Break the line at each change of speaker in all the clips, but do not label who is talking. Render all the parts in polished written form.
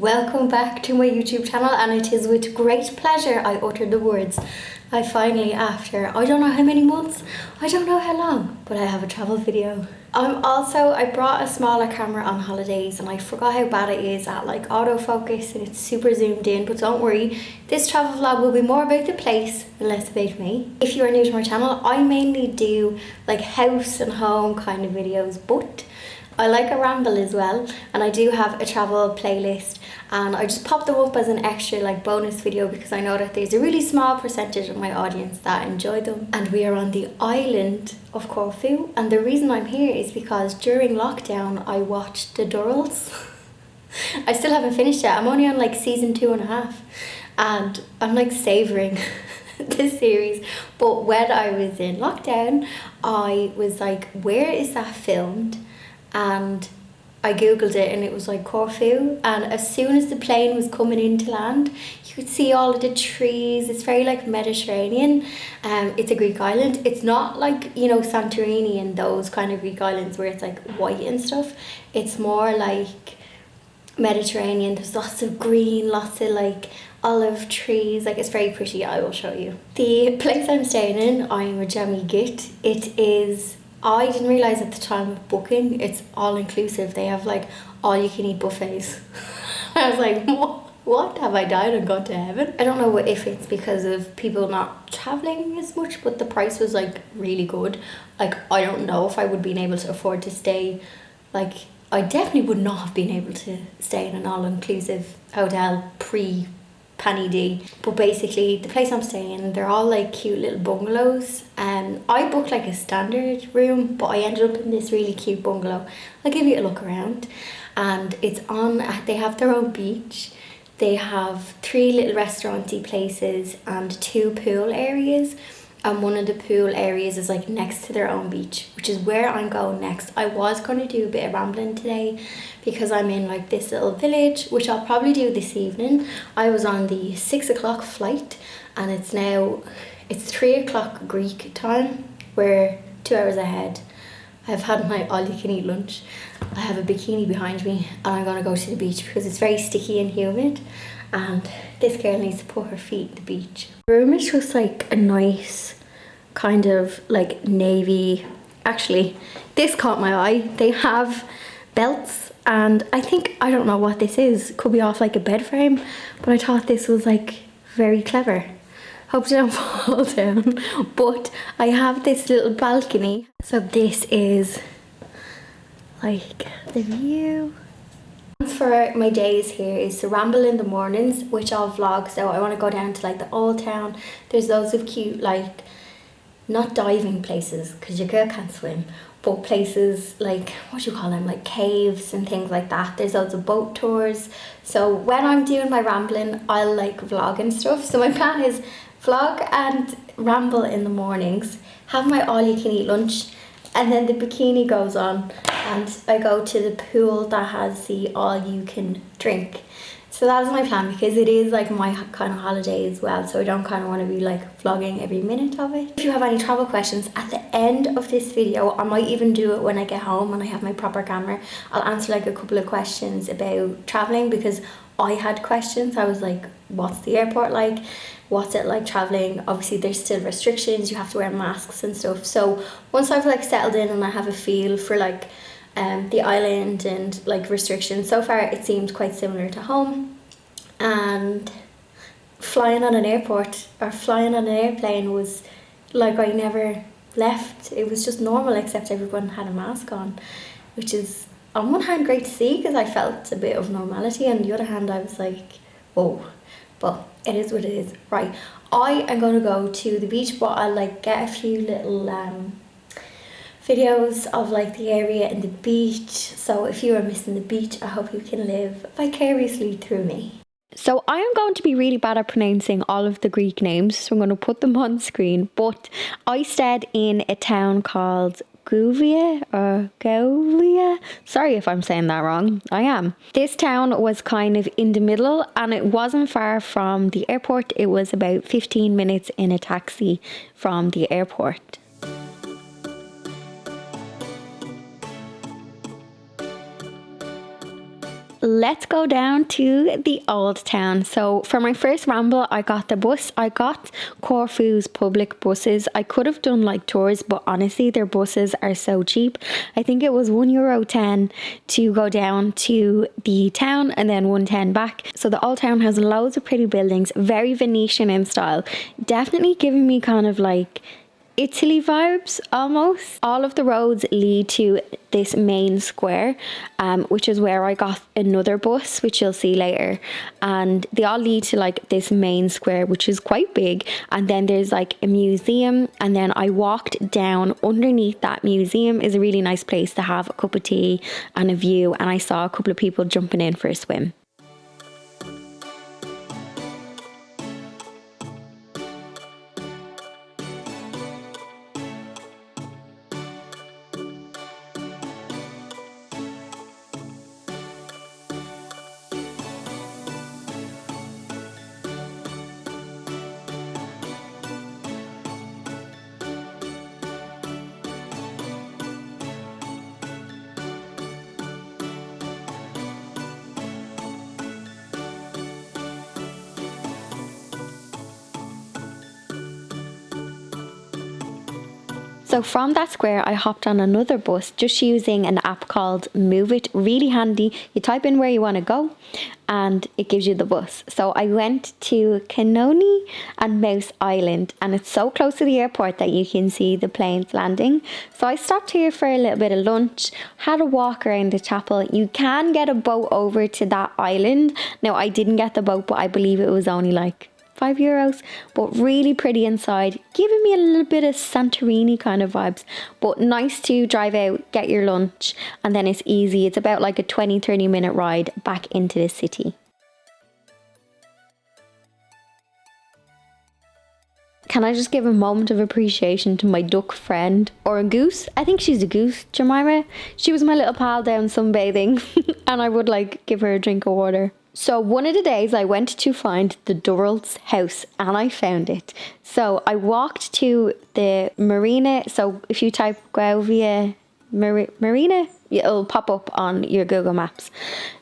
Welcome back to my YouTube channel, and it is with great pleasure I utter the words I finally, after I don't know how many months, I don't know how long, but I have a travel video. I brought a smaller camera on holidays and I forgot how bad it is at like autofocus and it's super zoomed in, but don't worry, this travel vlog will be more about the place and less about me. If you are new to my channel, I mainly do like house and home kind of videos, but I like a ramble as well, and I do have a travel playlist, and I just pop them up as an extra like bonus video because I know that there's a really small percentage of my audience that enjoy them. And we are on the island of Corfu, and the reason I'm here is because during lockdown I watched the Durrells. I still haven't finished it. I'm only on like season 2.5 and I'm like savouring this series. But when I was in lockdown, I was like, where is that filmed? And I googled it and it was like Corfu, and as soon as the plane was coming into land you could see all of the trees. It's very like Mediterranean. It's a Greek island. It's not like, you know, Santorini and those kind of Greek islands where it's like white and stuff. It's more like Mediterranean. There's lots of green, lots of like olive trees. Like, it's very pretty. I will show you. The place I'm staying in, I'm a Jammy Git. It is, I didn't realise at the time of booking, it's all inclusive. They have like all you can eat buffets. I was like, what? Have I died and gone to heaven? I don't know if it's because of people not travelling as much, but the price was like really good. Like, I don't know if I would have been able to afford to stay, like, I definitely would not have been able to stay in an all-inclusive hotel pre-Panny D. But basically, the place I'm staying in, they're all like cute little bungalows. I booked like a standard room, but I ended up in this really cute bungalow. I'll give you a look around. And it's on, they have their own beach. They have 3 little restauranty places and 2 pool areas. And one of the pool areas is like next to their own beach, which is where I'm going next. I was going to do a bit of rambling today because I'm in like this little village, which I'll probably do this evening. I was on the 6 o'clock flight and it's 3 o'clock Greek time. We're 2 hours ahead. I've had my all-you-can-eat lunch. I have a bikini behind me and I'm going to go to the beach because it's very sticky and humid. And this girl needs to put her feet in the beach. The room is just like a nice kind of like navy. Actually, this caught my eye. They have belts, and I don't know what this is. Could be off like a bed frame, but I thought this was like very clever. Hope they don't fall down. But I have this little balcony. So this is like the view. For my days here is to ramble in the mornings, which I'll vlog. So I want to go down to like the old town. There's loads of cute, like, not diving places because your girl can't swim, but places like, what do you call them, like caves and things like that. There's loads of boat tours. So when I'm doing my rambling, I'll like vlog and stuff. So my plan is vlog and ramble in the mornings, have my all-you-can-eat lunch, and then the bikini goes on and I go to the pool that has the all-you-can-drink. So that was my plan because it is like my kind of holiday as well, so I don't kind of want to be like vlogging every minute of it. If you have any travel questions at the end of this video, I might even do it when I get home and I have my proper camera. I'll answer like a couple of questions about traveling because I had questions. I was like, what's the airport like? What's it like traveling? Obviously there's still restrictions, you have to wear masks and stuff. So once I've like settled in and I have a feel for like the island and like restrictions, so far it seemed quite similar to home. And flying on an airport or flying on an airplane was like, I never left. It was just normal, except everyone had a mask on, which is on one hand great to see because I felt a bit of normality, and on the other hand I was like, whoa. But it is what it is. Right, I am going to go to the beach, but I'll like get a few little videos of like the area and the beach. So if you are missing the beach, I hope you can live vicariously through me. So I am going to be really bad at pronouncing all of the Greek names, so I'm going to put them on screen. But I stayed in a town called Gouvia or Gouvia. Sorry if I'm saying that wrong. I am. This town was kind of in the middle and it wasn't far from the airport. It was about 15 minutes in a taxi from the airport. let's go down to the old town. So for my first ramble, I got the bus. I got Corfu's public buses. I could have done like tours, but honestly, their buses are so cheap. I think it was €1.10 to go down to the town and then €1.10 back. So the old town has loads of pretty buildings, very Venetian in style. Definitely giving me kind of like Italy vibes almost. All of the roads lead to this main square, which is where I got another bus, which you'll see later, and they all lead to like this main square, which is quite big, and then there's like a museum, and then I walked down underneath that museum. Is a really nice place to have a cup of tea and a view, and I saw a couple of people jumping in for a swim. So from that square, I hopped on another bus just using an app called Move It. Really handy. You type in where you want to go and it gives you the bus. So I went to Kanoni and Mouse Island, and it's so close to the airport that you can see the planes landing. So I stopped here for a little bit of lunch, had a walk around the chapel. You can get a boat over to that island. Now I didn't get the boat, but I believe it was only like €5, but really pretty inside, giving me a little bit of Santorini kind of vibes, but nice to drive out, get your lunch, and then it's easy. It's about like a 20-30 minute ride back into the city. Can I just give a moment of appreciation to my duck friend, or a goose? I think she's a goose, Jemima. She was my little pal down sunbathing and I would like give her a drink of water. So one of the days I went to find the Durrells house and I found it. So I walked to the Marina. So if you type Gouvia Marina, it'll pop up on your Google Maps.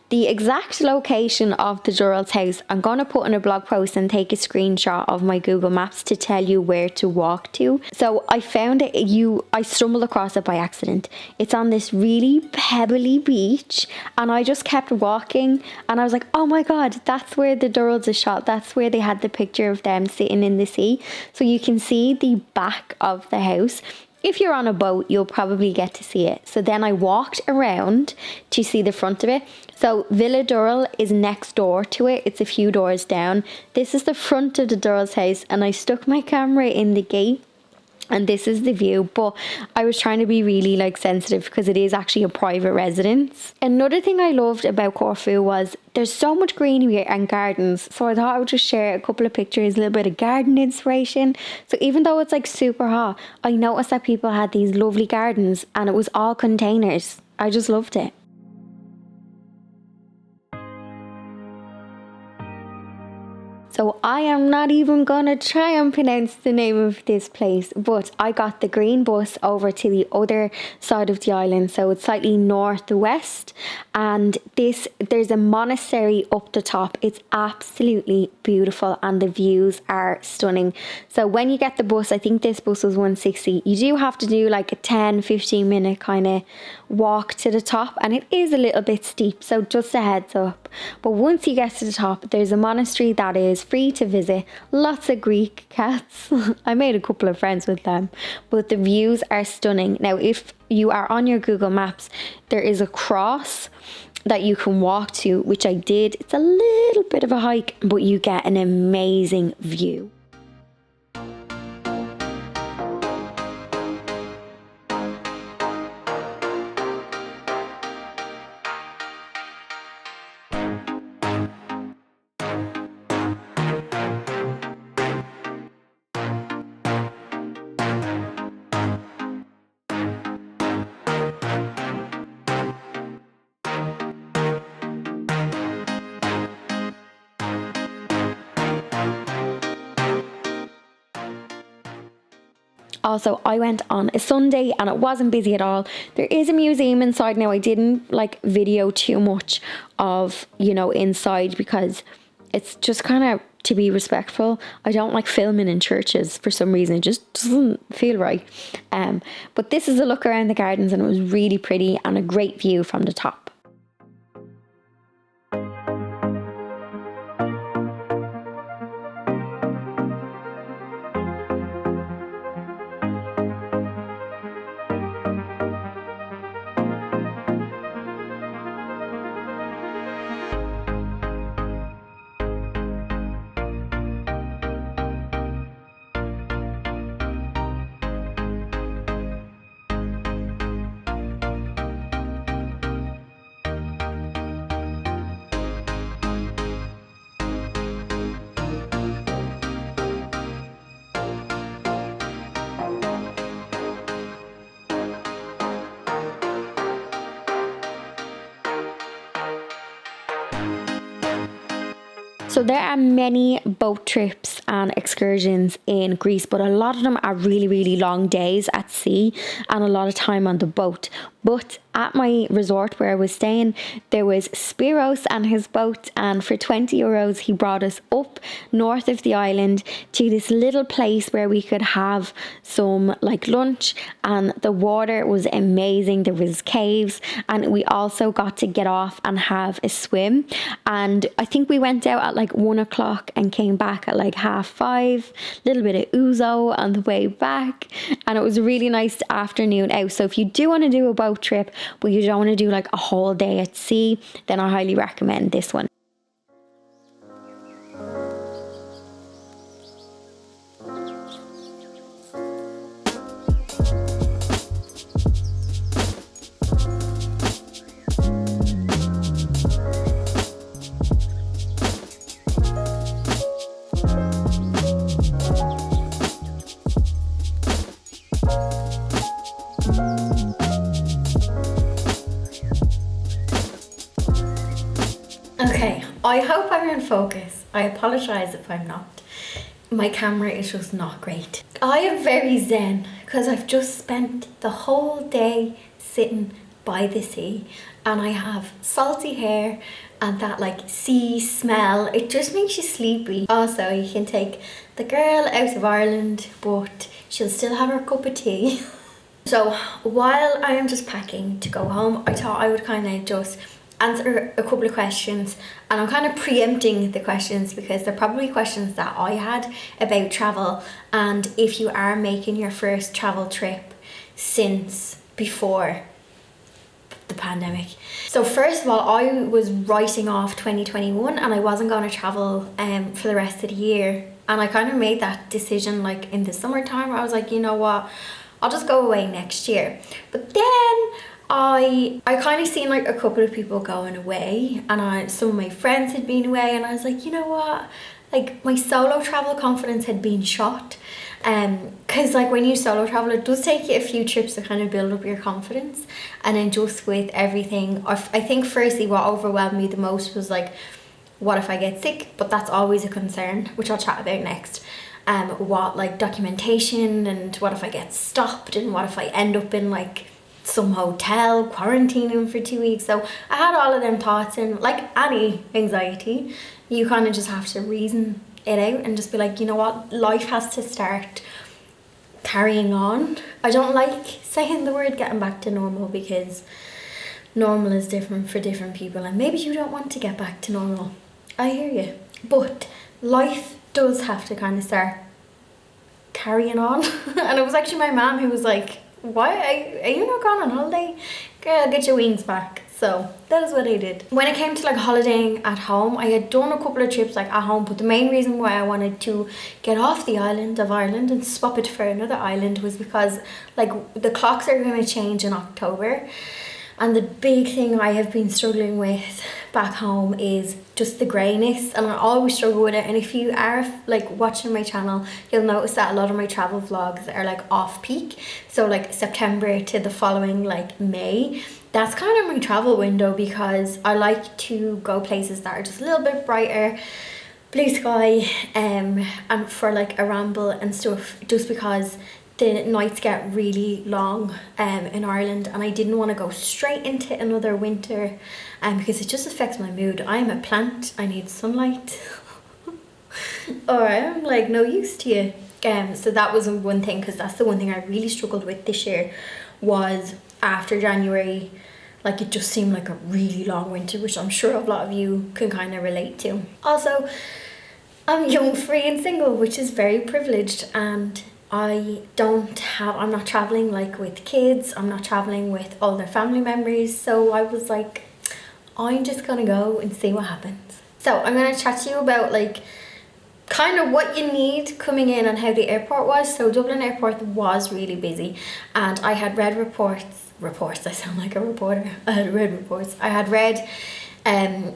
The exact location of the Durrells house, I'm going to put in a blog post and take a screenshot of my Google Maps to tell you where to walk to. So I found it, I stumbled across it by accident. It's on this really pebbly beach and I just kept walking and I was like, oh my God, that's where the Durrells is shot. That's where they had the picture of them sitting in the sea. So you can see the back of the house. If you're on a boat, you'll probably get to see it. So then I walked around to see the front of it. So Villa Durrell is next door to it. It's a few doors down. This is the front of the Durrell's house and I stuck my camera in the gate. And this is the view, but I was trying to be really like sensitive because it is actually a private residence. Another thing I loved about Corfu was there's so much greenery and gardens. So I thought I would just share a couple of pictures, a little bit of garden inspiration. So even though it's like super hot, I noticed that people had these lovely gardens and it was all containers. I just loved it. So I am not even gonna try and pronounce the name of this place, but I got the green bus over to the other side of the island, so it's slightly northwest, and there's a monastery up the top. It's absolutely beautiful and the views are stunning. So when you get the bus, I think this bus was 160, you do have to do like a 10-15 minute kind of walk to the top, and it is a little bit steep, so just a heads up. But once you get to the top, there's a monastery that is free to visit. Lots of Greek cats. I made a couple of friends with them, but the views are stunning. Now if you are on your Google Maps, there is a cross that you can walk to, which I did. It's a little bit of a hike, but you get an amazing view.
Also, I went on a Sunday and it wasn't busy at all. There is a museum inside now. I didn't like video too much of, you know, inside because it's just kind of to be respectful. I don't like filming in churches for some reason. It just doesn't feel right. But this is a look around the gardens and it was really pretty and a great view from the top. So there are many boat trips and excursions in Greece, but a lot of them are really, really long days at sea and a lot of time on the boat. But at my resort where I was staying, there was Spiros and his boat, and for €20 he brought us up north of the island to this little place where we could have some like lunch, and the water was amazing. There was caves, and we also got to get off and have a swim. And I think we went out at like 1 o'clock and came back at like 5:30, little bit of ouzo on the way back, and it was a really nice afternoon out. So if you do want to do a boat trip but you don't want to do like a whole day at sea, then I highly recommend this one.
Okay, I hope I'm in focus. I apologise if I'm not. My camera is just not great. I am very zen because I've just spent the whole day sitting by the sea and I have salty hair and that like sea smell. It just makes you sleepy. Also, you can take the girl out of Ireland, but she'll still have her cup of tea. So while I am just packing to go home, I thought I would kind of just answer a couple of questions, and I'm kind of preempting the questions because they're probably questions that I had about travel and if you are making your first travel trip since before the pandemic. So first of all, I was writing off 2021 and I wasn't going to travel for the rest of the year, and I kind of made that decision like in the summertime where I was like, you know what, I'll just go away next year. But then I kind of seen like a couple of people going away, and some of my friends had been away, and I was like, you know what, like my solo travel confidence had been shot. Because like when you solo travel, it does take you a few trips to kind of build up your confidence. And then just with everything, I think firstly what overwhelmed me the most was like, what if I get sick? But that's always a concern, which I'll chat about next. What like documentation, and what if I get stopped, and what if I end up in like some hotel quarantining for 2 weeks. So I had all of them thoughts, and like any anxiety, you kind of just have to reason it out and just be like, you know what, life has to start carrying on. I don't like saying the word getting back to normal because normal is different for different people, and maybe you don't want to get back to normal. I hear you, but life does have to kind of start carrying on. And it was actually my mom who was like, why are you not going on holiday? Girl, get your wings back. So that is what I did. When it came to like holidaying at home, I had done a couple of trips like at home, but the main reason why I wanted to get off the island of Ireland and swap it for another island was because like the clocks are going to change in October, and the big thing I have been struggling with back home is just the greyness, and I always struggle with it. And if you are like watching my channel, you'll notice that a lot of my travel vlogs are like off peak, so like September to the following like May. That's kind of my travel window because I like to go places that are just a little bit brighter, blue sky, and for like a ramble and stuff, just because the nights get really long in Ireland, and I didn't want to go straight into another winter because it just affects my mood. I am a plant, I need sunlight or I'm like no use to you. So that was one thing, because that's the one thing I really struggled with this year, was after January, like it just seemed like a really long winter, which I'm sure a lot of you can kind of relate to. Also, I'm young, free and single, which is very privileged, and I'm not traveling like with kids, I'm not traveling with all their family members, so I was like, I'm just gonna go and see what happens. So I'm gonna chat to you about like kind of what you need coming in and how the airport was. So Dublin airport was really busy, and I had read reports, I sound like a reporter. I had read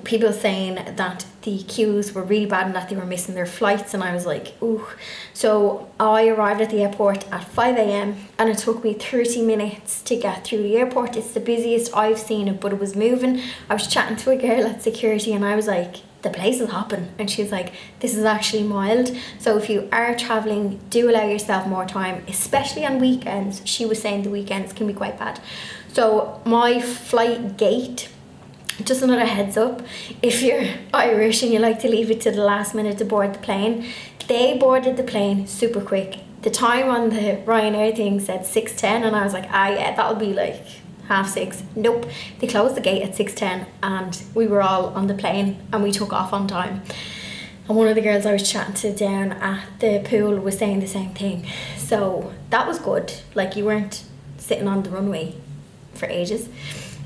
people saying that the queues were really bad and that they were missing their flights, and I was like, ooh. So I arrived at the airport at 5 a.m. and it took me 30 minutes to get through the airport. It's the busiest I've seen it, but it was moving. I was chatting to a girl at security and I was like, the place is hopping, and she's like, this is actually mild. So if you are traveling, do allow yourself more time, especially on weekends. She was saying the weekends can be quite bad. So my flight gate, just another heads up, if you're Irish and you like to leave it to the last minute to board the plane, they boarded the plane super quick. The time on the Ryanair thing said 6:10, and I was like, yeah, that'll be like 6:30. Nope, they closed the gate at 6:10 and we were all on the plane and we took off on time. And one of the girls I was chatting to down at the pool was saying the same thing. So that was good, like you weren't sitting on the runway for ages.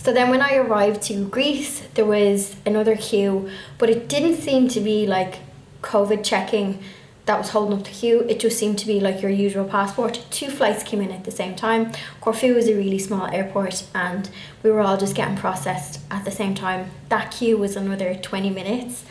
So then when I arrived to Greece, there was another queue, but it didn't seem to be like COVID checking that was holding up the queue. It just seemed to be like your usual passport. 2 flights came in at the same time. Corfu is a really small airport and we were all just getting processed at the same time. That queue was another 20 minutes.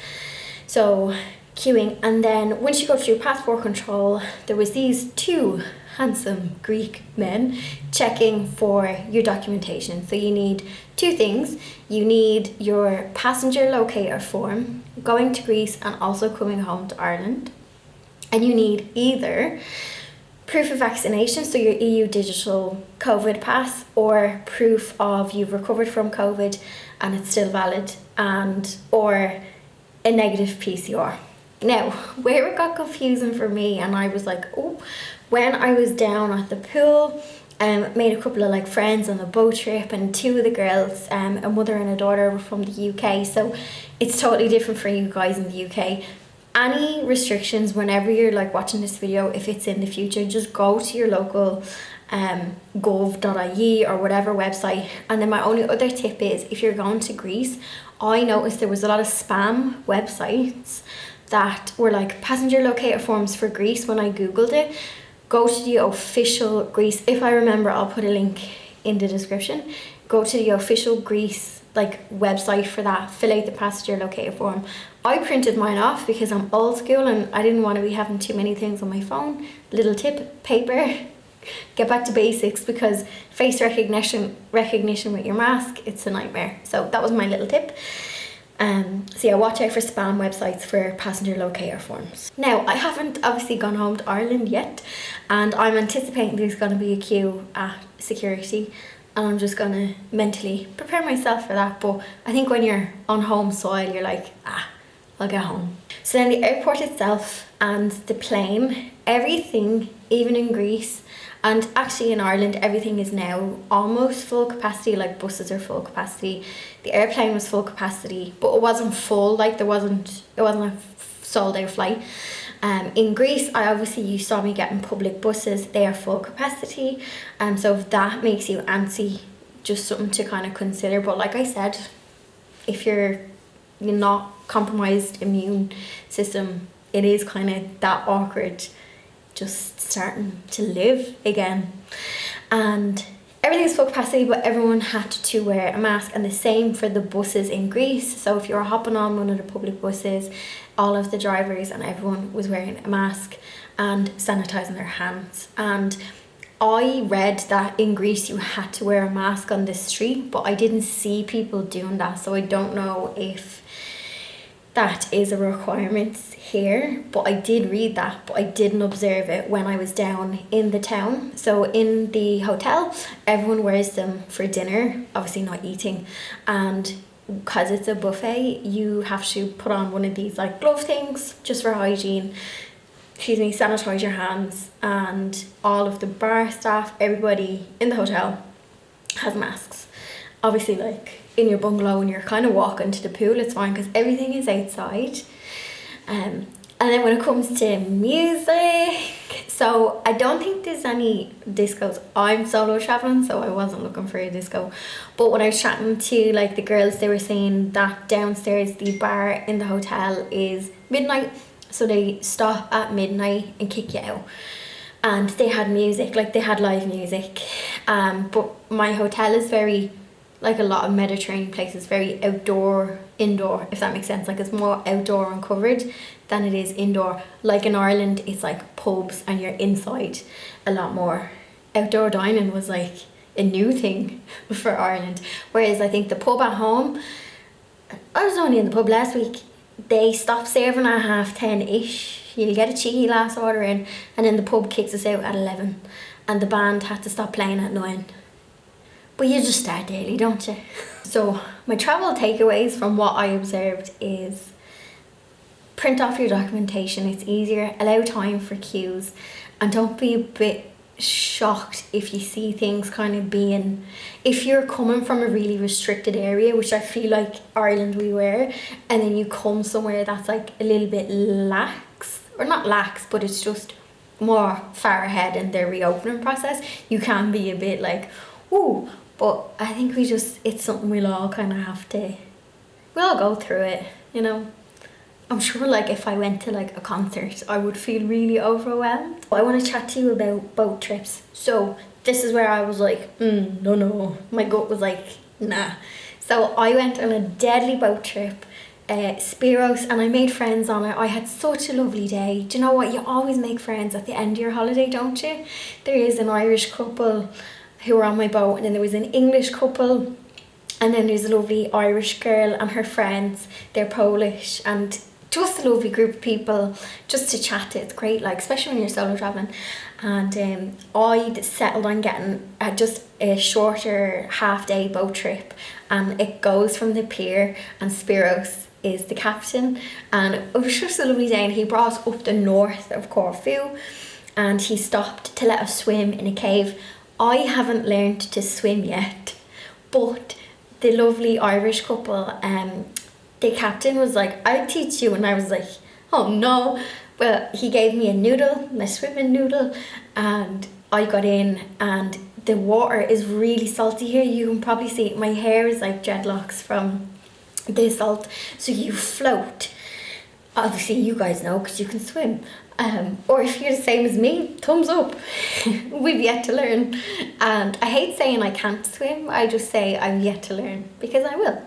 So queuing, and then once you go through passport control, there was these 2 handsome Greek men checking for your documentation. So you need 2 things. You need your passenger locator form, going to Greece and also coming home to Ireland. And you need either proof of vaccination, so your EU digital COVID pass, or proof of you've recovered from COVID and it's still valid, or a negative PCR. Now, where it got confusing for me, and I was like, oh, when I was down at the pool, made a couple of like friends on the boat trip, and 2 of the girls, a mother and a daughter, were from the UK, so it's totally different for you guys in the UK. Any restrictions, whenever you're like watching this video, if it's in the future, just go to your local gov.ie or whatever website. And then my only other tip is, if you're going to Greece, I noticed there was a lot of spam websites that were like passenger locator forms for Greece. When I googled it, go to the official Greece, if I remember, I'll put a link in the description. Go to the official Greece like website for that, fill out the passenger locator form. I printed mine off because I'm old school and I didn't want to be having too many things on my phone. Little tip, paper. Get back to basics, because face recognition with your mask, it's a nightmare. So that was my little tip. So yeah, watch out for spam websites for passenger locator forms. Now, I haven't obviously gone home to Ireland yet, and I'm anticipating there's going to be a queue at security, and I'm just going to mentally prepare myself for that. But I think when you're on home soil, you're like, I'll get home. So then the airport itself and the plane, everything, even in Greece and actually in Ireland, everything is now almost full capacity. Like buses are full capacity, the airplane was full capacity, but it wasn't full, like it wasn't a sold out flight. In Greece, you saw me getting public buses, they are full capacity, so if that makes you antsy, just something to kind of consider. But like I said, if you're not compromised immune system, it is kind of that awkward just starting to live again. And everything's full capacity, but everyone had to wear a mask, and the same for the buses in Greece. So if you were hopping on one of the public buses, all of the drivers and everyone was wearing a mask and sanitizing their hands. And I read that in Greece you had to wear a mask on the street, but I didn't see people doing that, so I don't know if that is a requirement here, but I did read that, but I didn't observe it when I was down in the town. So in the hotel, everyone wears them for dinner, obviously not eating, and because it's a buffet, you have to put on one of these like glove things just for hygiene. Sanitize your hands, and all of the bar staff, everybody in the hotel has masks. Obviously, like in your bungalow when you're kind of walking to the pool, it's fine because everything is outside. And then when it comes to music, so I don't think there's any discos. I'm solo traveling, so I wasn't looking for a disco. But when I was chatting to like the girls, they were saying that downstairs the bar in the hotel is midnight, so they stop at midnight and kick you out. And they had music, like they had live music. But my hotel is very, like a lot of Mediterranean places, very indoor, if that makes sense. Like it's more outdoor and covered than it is indoor. Like in Ireland, it's like pubs and you're inside a lot more. Outdoor dining was like a new thing for Ireland. Whereas I think the pub at home, I was only in the pub last week, they stopped serving at 10:30ish. You'll get a cheeky glass of water in, and then the pub kicks us out at 11, and the band had to stop playing at 9. But you just start early, don't you? So my travel takeaways from what I observed is print off your documentation, it's easier, allow time for queues, and don't be a bit shocked if you see things kind of being, if you're coming from a really restricted area, which I feel like Ireland we were, and then you come somewhere that's like a little bit lax, or not lax, but it's just more far ahead in their reopening process, you can be a bit like, ooh. But I think it's something we'll all kind of have to, we'll all go through it, you know. I'm sure like if I went to like a concert, I would feel really overwhelmed. I want to chat to you about boat trips. So this is where I was like, no. My gut was like, nah. So I went on a deadly boat trip, Spiros, and I made friends on it. I had such a lovely day. Do you know what? You always make friends at the end of your holiday, don't you? There is an Irish couple who were on my boat, and then there was an English couple, and then there's a lovely Irish girl and her friends. They're Polish, and just a lovely group of people just to chat to. It's great, like especially when you're solo traveling. And I'd settled on getting just a shorter half-day boat trip, and it goes from the pier, and Spiros is the captain, and it was just a lovely day. And he brought us up the north of Corfu, and he stopped to let us swim in a cave. I haven't learned to swim yet, but the lovely Irish couple, the captain was like, I'll teach you, and I was like, oh no. Well, he gave me a noodle, my swimming noodle, and I got in, and the water is really salty here. You can probably see it. My hair is like dreadlocks from the salt, so you float. Obviously you guys know because you can swim. Or if you're the same as me, thumbs up. We've yet to learn. And I hate saying I can't swim, I just say I've yet to learn, because I will.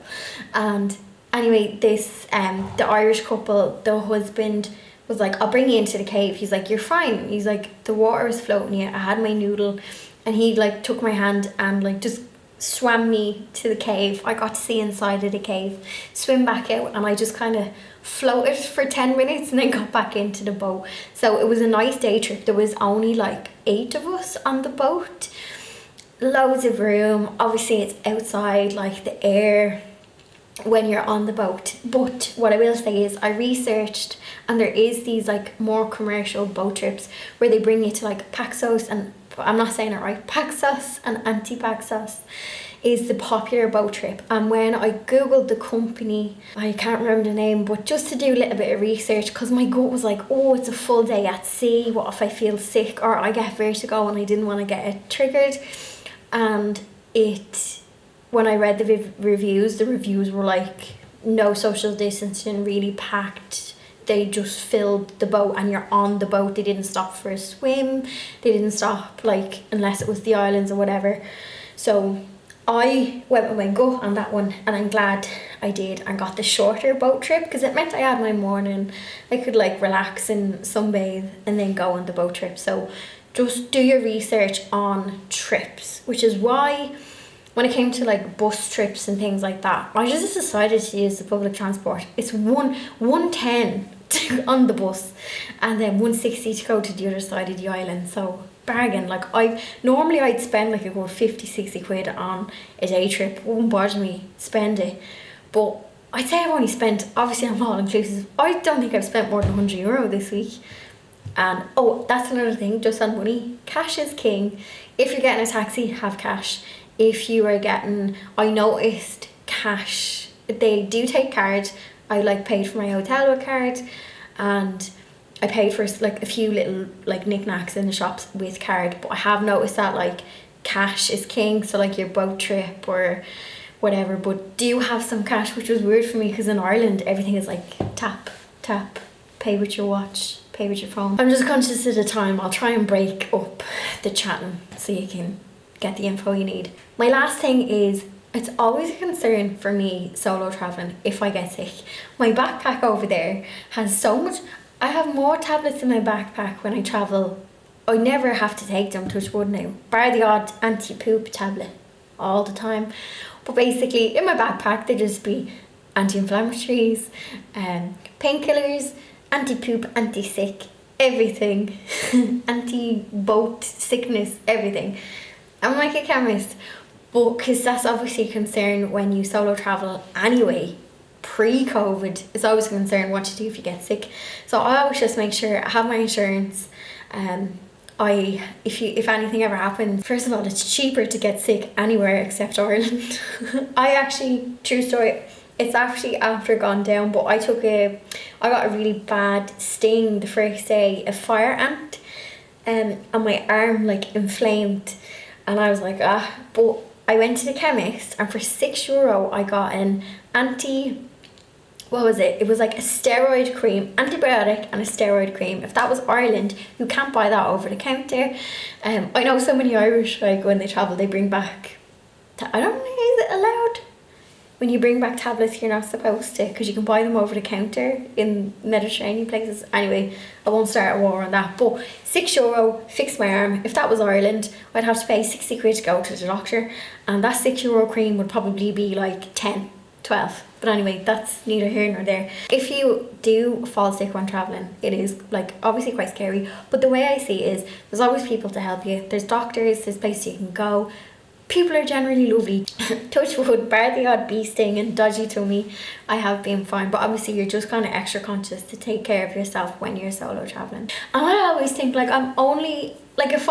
And anyway, this the Irish couple, the husband was like, I'll bring you into the cave. He's like, you're fine. He's like, the water is floating here. I had my noodle, and he like took my hand and like just swam me to the cave. I got to see inside of the cave, swim back out, and I just kind of floated for 10 minutes and then got back into the boat. So it was a nice day trip. There was only like 8 of us on the boat, loads of room. Obviously it's outside, like the air when you're on the boat. But what I will say is I researched, and there is these like more commercial boat trips where they bring you to like Paxos, and I'm not saying it right, Paxos and Anti-Paxos is the popular boat trip. And when I googled the company, I can't remember the name, but just to do a little bit of research, because my gut was like, oh, it's a full day at sea, what if I feel sick or I get vertigo, and I didn't want to get it triggered. And when I read the reviews were like, no social distancing, really packed. They just filled the boat and you're on the boat. They didn't stop for a swim. They didn't stop, like, unless it was the islands or whatever. So I went with my gut on that one, and I'm glad I did and got the shorter boat trip, because it meant I had my morning. I could like relax and sunbathe and then go on the boat trip. So just do your research on trips, which is why when it came to like bus trips and things like that, I just decided to use the public transport. It's 110 on the bus, and then 160 to go to the other side of the island. So bargain. Like I'd spend like a good 50-60 quid on a day trip. Wouldn't bother me spend it, but I'd say I've only spent, obviously I'm all inclusive, I don't think I've spent more than €100 this week. And oh, that's another thing, just on money, cash is king. If you're getting a taxi, have cash. If you are getting, I noticed cash, they do take card. I like paid for my hotel with card, and I paid for like a few little like knickknacks in the shops with card. But I have noticed that like cash is king. So like your boat trip or whatever, but do have some cash, which was weird for me because in Ireland everything is like tap, pay with your watch, pay with your phone. I'm just conscious of the time. I'll try and break up the chatting so you can get the info you need. My last thing is, it's always a concern for me solo traveling if I get sick. My backpack over there has so much. I have more tablets in my backpack when I travel. I never have to take them, touch wood now, bar the odd anti-poop tablet all the time. But basically in my backpack they just be anti-inflammatories, painkillers, anti-poop, anti-sick, everything, anti-boat sickness, everything. I'm like a chemist, but because that's obviously a concern when you solo travel anyway. Pre-COVID, it's always a concern what to do if you get sick. So I always just make sure I have my insurance. If anything ever happens, first of all, it's cheaper to get sick anywhere except Ireland. I actually, true story, it's actually after gone down, but I got a really bad sting the first day, a fire ant, and my arm like inflamed, and I was like, but I went to the chemist, and for €6 I got an what was it? It was like a steroid cream, antibiotic and a steroid cream. If that was Ireland, you can't buy that over the counter. I know so many Irish, like when they travel, they bring back, I don't know, is it allowed? When you bring back tablets, you're not supposed to, because you can buy them over the counter in Mediterranean places. Anyway, I won't start a war on that. But €6 fixed my arm. If that was Ireland, I'd have to pay 60 quid to go to the doctor, and that €6 cream would probably be like 10, 12. But anyway, that's neither here nor there. If you do fall sick when traveling, it is like obviously quite scary, but the way I see it is there's always people to help you. There's doctors, there's places you can go. People are generally lovely. Touch wood, bar the odd bee sting and dodgy tummy, I have been fine. But obviously you're just kind of extra conscious to take care of yourself when you're solo traveling. And I always think like I'm only, like if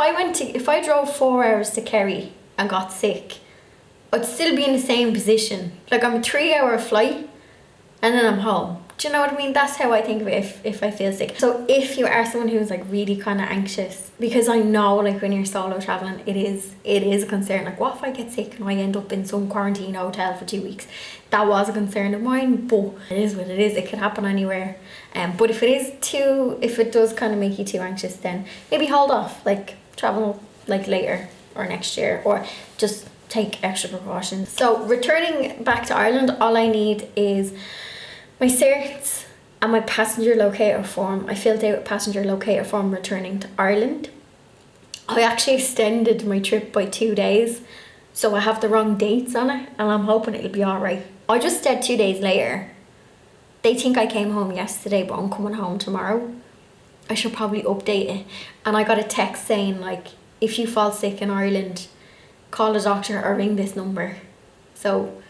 I drove 4 hours to Kerry and got sick, I'd still be in the same position. Like I'm a 3-hour flight and then I'm home. Do you know what I mean? That's how I think of it if I feel sick. So if you are someone who's like really kind of anxious, because I know like when you're solo traveling, it is a concern. Like what if I get sick and I end up in some quarantine hotel for 2 weeks? That was a concern of mine, but it is what it is. It could happen anywhere. But if it does kind of make you too anxious, then maybe hold off, like travel like later or next year, or just take extra precautions. So returning back to Ireland, all I need is my certs and my passenger locator form. I filled out a passenger locator form returning to Ireland. I actually extended my trip by 2 days, so I have the wrong dates on it, and I'm hoping it'll be alright. I just said 2 days later. They think I came home yesterday, but I'm coming home tomorrow. I should probably update it. And I got a text saying like, if you fall sick in Ireland, call a doctor or ring this number. So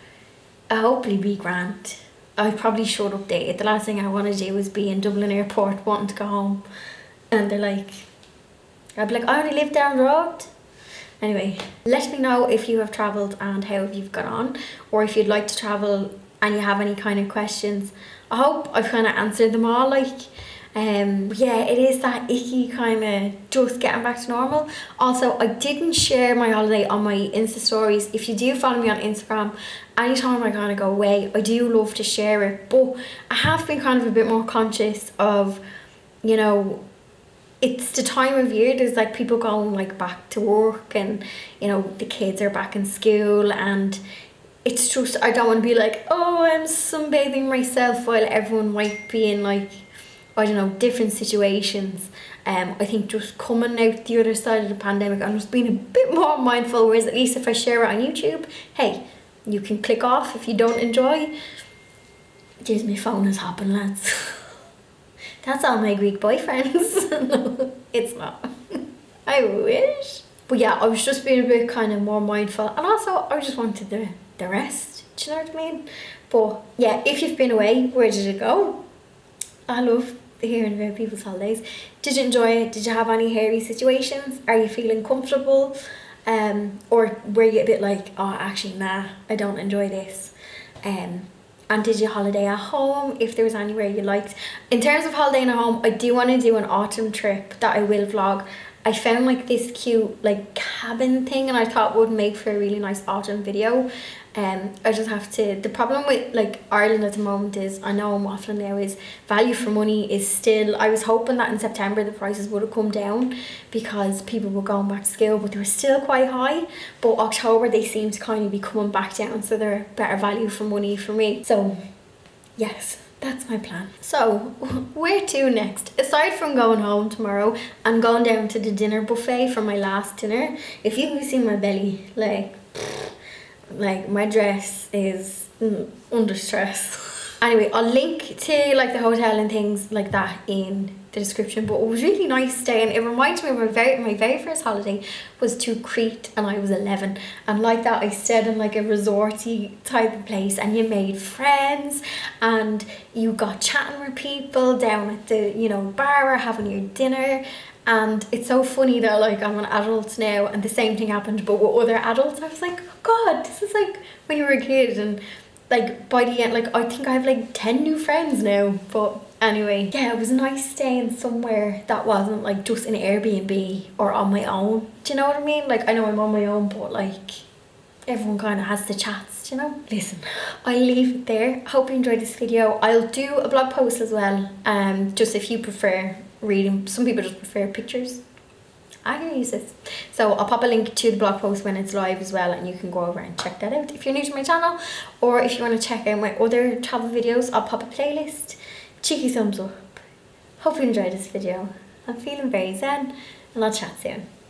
I'll hopefully be grand. I probably should update it. The last thing I want to do is be in Dublin airport wanting to go home, and they're like, I'd be like, I only live down the road. Anyway, let me know if you have travelled and how you've got on, or if you'd like to travel and you have any kind of questions. I hope I've kind of answered them all. Like yeah, it is that icky kind of just getting back to normal. Also, I didn't share my holiday on my Insta stories. If you do follow me on Instagram, anytime I kind of go away, I do love to share it, but I have been kind of a bit more conscious of, you know, it's the time of year. There's like people going like back to work, and you know the kids are back in school, and it's just, I don't want to be like, oh, I'm sunbathing myself while everyone might be in like, I don't know, different situations. I think just coming out the other side of the pandemic, I'm just being a bit more mindful, whereas at least if I share it on YouTube, hey, you can click off if you don't enjoy. Jeez, my phone is hopping, lads. That's all my Greek boyfriends. No, it's not. I wish. But yeah, I was just being a bit kind of more mindful, and also I just wanted the rest. Do you know what I mean? But yeah, if you've been away, where did it go? I love hearing about people's holidays. Did you enjoy it? Did you have any hairy situations? Are you feeling comfortable? Or were you a bit like, oh, actually, nah, I don't enjoy this? And did you holiday at home, if there was anywhere you liked? In terms of holidaying at home, I do want to do an autumn trip that I will vlog. I found like this cute like cabin thing, and I thought would make for a really nice autumn video. I just have to, the problem with like Ireland at the moment is, I know I'm waffling now, is value for money is still, I was hoping that in September the prices would have come down because people were going back to school, but they were still quite high. But October they seem to kind of be coming back down, so they're better value for money for me. So yes, that's my plan. So where to next? Aside from going home tomorrow and going down to the dinner buffet for my last dinner, if you can see my belly, like my dress is under stress. Anyway, I'll link to like the hotel and things like that in the description. But it was really nice staying. It reminds me of my very first holiday was to Crete, and I was 11, and like that I stayed in like a resorty type of place, and you made friends and you got chatting with people down at the, you know, bar or having your dinner. And it's so funny that like I'm an adult now and the same thing happened but with other adults. I was like, oh god, this is like when you were a kid. And like by the end, like I think I have like 10 new friends now. But anyway, yeah, it was nice staying somewhere that wasn't like just an Airbnb or on my own. Do you know what I mean? Like I know I'm on my own, but like everyone kind of has the chats, do you know? Listen, I'll leave it there. Hope you enjoyed this video. I'll do a blog post as well, just if you prefer reading. Some people just prefer pictures. I can use this. So I'll pop a link to the blog post when it's live as well, and you can go over and check that out if you're new to my channel, or if you want to check out my other travel videos, I'll pop a playlist. Cheeky thumbs up. Hope you enjoyed this video. I'm feeling very zen, and I'll chat soon.